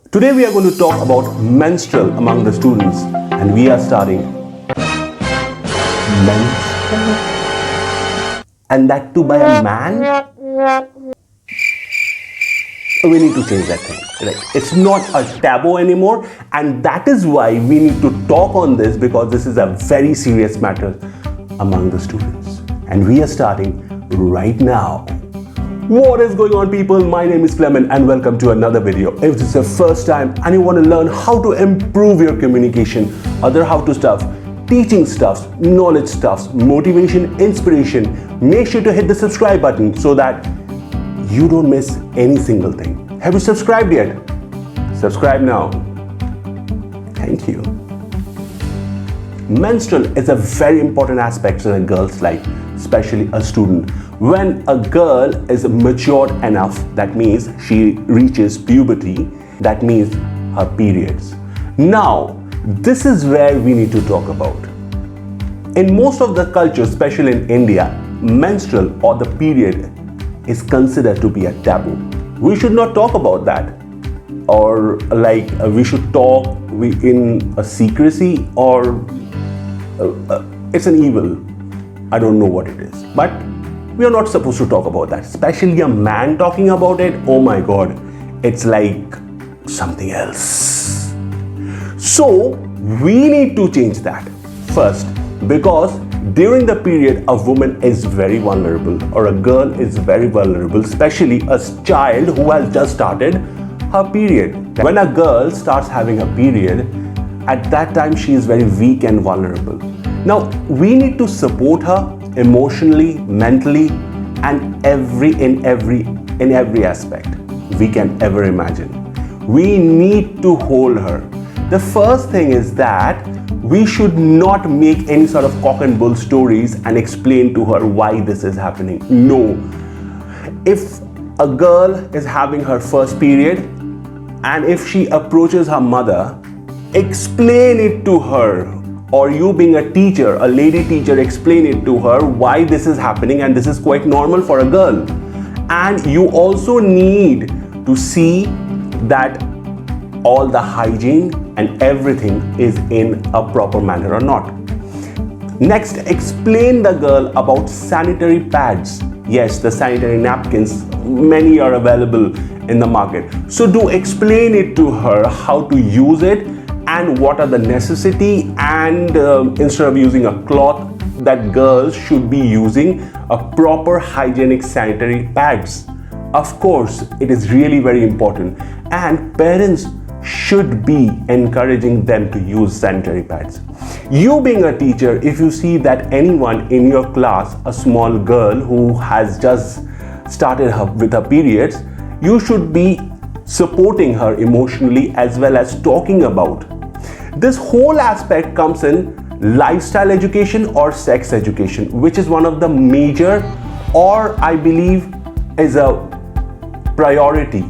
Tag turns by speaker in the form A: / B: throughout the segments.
A: Today we are going to talk about menstrual among the students, and we are starting menstrual, and that too by a man. We need to change that thing. Right? It's not a taboo anymore, and that is why we need to talk on this, because this is a very serious matter among the students, and we are starting right now. What is going on, people? My name is Clement and welcome to another video. If this is your first time and you want to learn how to improve your communication, other how to stuff, teaching stuffs, knowledge stuffs, motivation, inspiration, make sure to hit the subscribe button so that you don't miss any single thing. Have you subscribed yet? Subscribe now. Thank you. Menstrual is a very important aspect in a girl's life, especially a student. When a girl is matured enough, that means she reaches puberty, that means her periods. Now, this is where we need to talk about. In most of the cultures, especially in India, menstrual or the period is considered to be a taboo. We should not talk about that, or like we should talk in a secrecy, or it's an evil. I don't know what it is, but we are not supposed to talk about that, especially a man talking about it. Oh my god, it's like something else. So we need to change that first, because during the period a woman is very vulnerable, or a girl is very vulnerable, especially a child who has just started her period. When a girl starts having a period, at that time she is very weak and vulnerable. Now we need to support her emotionally, mentally, and in every aspect we can ever imagine. We need to hold her. The first thing is that we should not make any sort of cock and bull stories and explain to her why this is happening. No. If a girl is having her first period and if she approaches her mother, explain it to her. Or you being a teacher, a lady teacher, explain it to her why this is happening, and this is quite normal for a girl. And you also need to see that all the hygiene and everything is in a proper manner or not. Next, explain the girl about sanitary pads. Yes, the sanitary napkins, many are available in the market. So do explain it to her how to use it and what are the necessity, and instead of using a cloth, that girls should be using a proper hygienic sanitary pads. Of course, it is really very important, and parents should be encouraging them to use sanitary pads. You being a teacher, if you see that anyone in your class, a small girl who has just started with her periods, you should be supporting her emotionally as well as talking about. This whole aspect comes in lifestyle education or sex education, which is one of the major, or I believe is a priority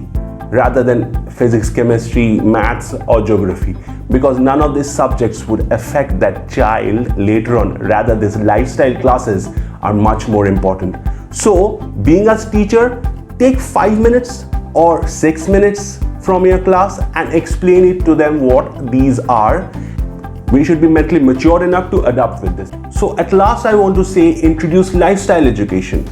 A: rather than physics, chemistry, maths or geography, because none of these subjects would affect that child later on. Rather, these lifestyle classes are much more important. So being a teacher, take 5 minutes or 6 minutes from your class and explain it to them what these are. We should be mentally mature enough to adapt with this. So at last I want to say, introduce lifestyle education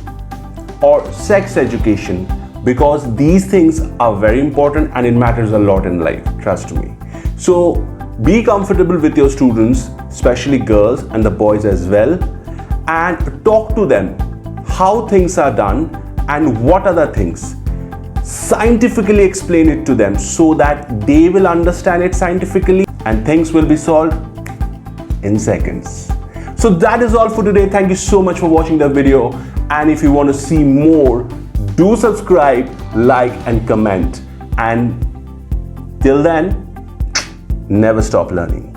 A: or sex education, because these things are very important and it matters a lot in life, trust me. So be comfortable with your students, especially girls and the boys as well, and talk to them how things are done and what are the things. Scientifically explain it to them so that they will understand it scientifically, and things will be solved in seconds. So that is all for today. Thank you so much for watching the video, and if you want to see more, do subscribe, like and comment, and till then, never stop learning.